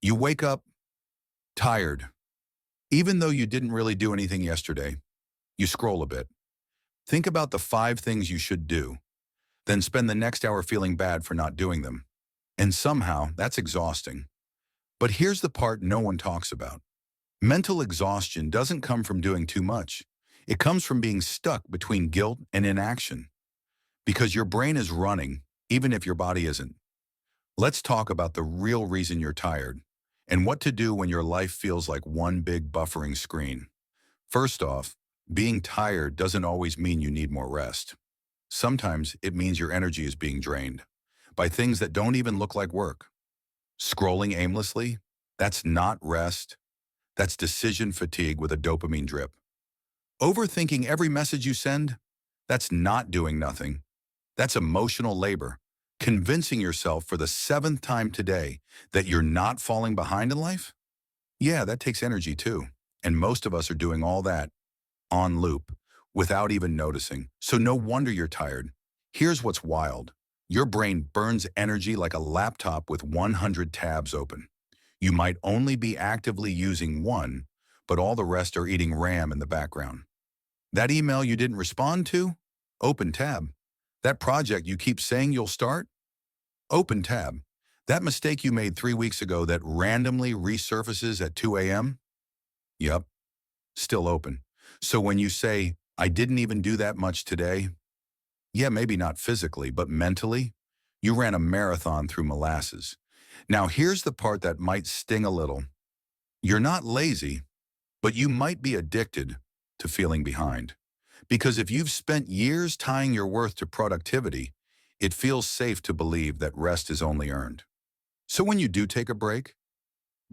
You wake up tired. Even though you didn't really do anything yesterday, you scroll a bit. Think about the 5 things you should do, then spend the next hour feeling bad for not doing them. And somehow, that's exhausting. But here's the part no one talks about. Mental exhaustion doesn't come from doing too much. It comes from being stuck between guilt and inaction, because your brain is running, even if your body isn't. Let's talk about the real reason you're tired and what to do when your life feels like one big buffering screen. First off, being tired doesn't always mean you need more rest. Sometimes it means your energy is being drained by things that don't even look like work. Scrolling aimlessly? That's not rest. That's decision fatigue with a dopamine drip. Overthinking every message you send? That's not doing nothing. That's emotional labor. Convincing yourself for the 7th time today that you're not falling behind in life? Yeah, that takes energy too. And most of us are doing all that on loop without even noticing. So no wonder you're tired. Here's what's wild. Your brain burns energy like a laptop with 100 tabs open. You might only be actively using one, but all the rest are eating RAM in the background. That email you didn't respond to? Open tab. That project you keep saying you'll start? Open tab. That mistake you made 3 weeks ago that randomly resurfaces at 2 a.m.? Yup, still open. So when you say, I didn't even do that much today, yeah, maybe not physically, but mentally, you ran a marathon through molasses. Now here's the part that might sting a little. You're not lazy, but you might be addicted to feeling behind. Because if you've spent years tying your worth to productivity, it feels safe to believe that rest is only earned. So when you do take a break,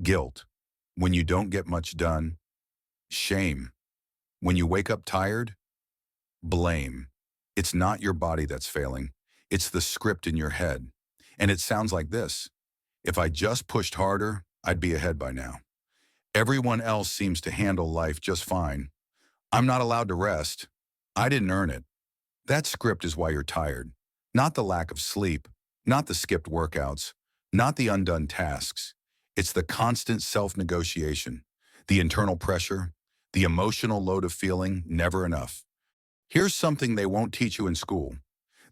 guilt. When you don't get much done, shame. When you wake up tired, blame. It's not your body that's failing. It's the script in your head. And it sounds like this. If I just pushed harder, I'd be ahead by now. Everyone else seems to handle life just fine. I'm not allowed to rest. I didn't earn it. That script is why you're tired. Not the lack of sleep, not the skipped workouts, not the undone tasks. It's the constant self-negotiation, the internal pressure, the emotional load of feeling never enough. Here's something they won't teach you in school.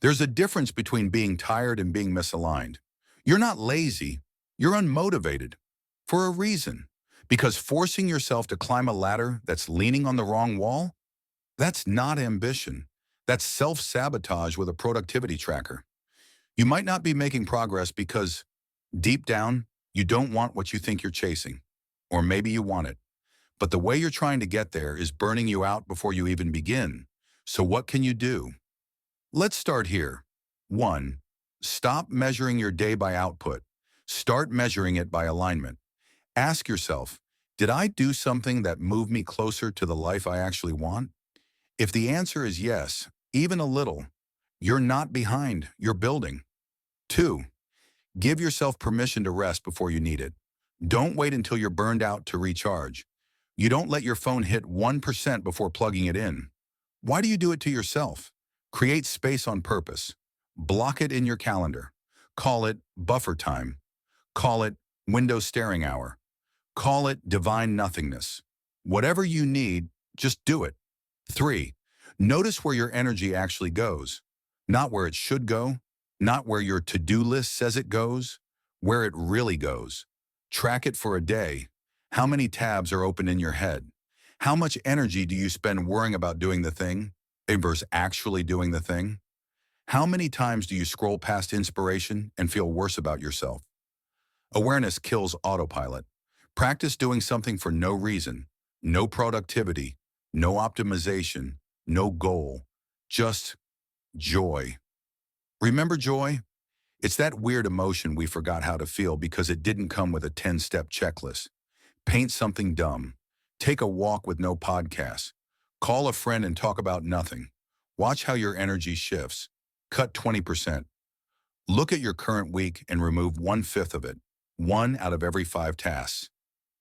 There's a difference between being tired and being misaligned. You're not lazy, you're unmotivated. For a reason. Because forcing yourself to climb a ladder that's leaning on the wrong wall? That's not ambition. That's self-sabotage with a productivity tracker. You might not be making progress because, deep down, you don't want what you think you're chasing. Or maybe you want it. But the way you're trying to get there is burning you out before you even begin. So what can you do? Let's start here. 1. Stop measuring your day by output. Start measuring it by alignment. Ask yourself, did I do something that moved me closer to the life I actually want? If the answer is yes, even a little, you're not behind, you're building. 2. Give yourself permission to rest before you need it. Don't wait until you're burned out to recharge. You don't let your phone hit 1% before plugging it in. Why do you do it to yourself? Create space on purpose. Block it in your calendar. Call it buffer time. Call it window staring hour. Call it divine nothingness. Whatever you need, just do it. 3. Notice where your energy actually goes. Not where it should go, not where your to-do list says it goes, where it really goes. Track it for a day. How many tabs are open in your head? How much energy do you spend worrying about doing the thing versus actually doing the thing? How many times do you scroll past inspiration and feel worse about yourself? Awareness kills autopilot. Practice doing something for no reason, no productivity, no optimization, no goal, just joy. Remember joy? It's that weird emotion we forgot how to feel because it didn't come with a 10-step checklist. Paint something dumb. Take a walk with no podcasts. Call a friend and talk about nothing. Watch how your energy shifts. Cut 20%. Look at your current week and remove 1/5 of it. 1 out of every 5 tasks.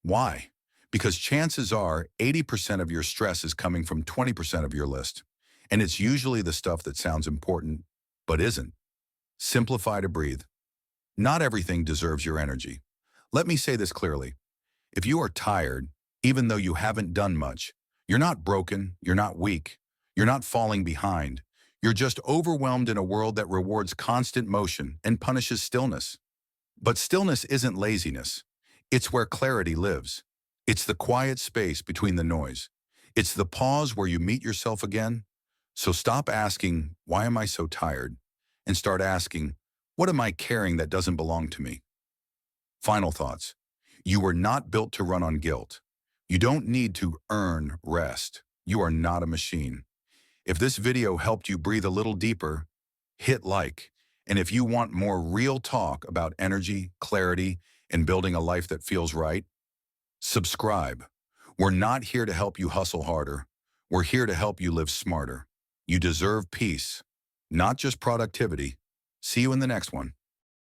Why? Because chances are 80% of your stress is coming from 20% of your list. And it's usually the stuff that sounds important, but isn't. Simplify to breathe. Not everything deserves your energy. Let me say this clearly. If you are tired, even though you haven't done much, you're not broken, you're not weak, you're not falling behind. You're just overwhelmed in a world that rewards constant motion and punishes stillness. But stillness isn't laziness. It's where clarity lives. It's the quiet space between the noise. It's the pause where you meet yourself again. So stop asking, why am I so tired? And start asking, what am I carrying that doesn't belong to me? Final thoughts. You were not built to run on guilt. You don't need to earn rest. You are not a machine. If this video helped you breathe a little deeper, hit like. And if you want more real talk about energy, clarity, and building a life that feels right, subscribe. We're not here to help you hustle harder. We're here to help you live smarter. You deserve peace, not just productivity. See you in the next one.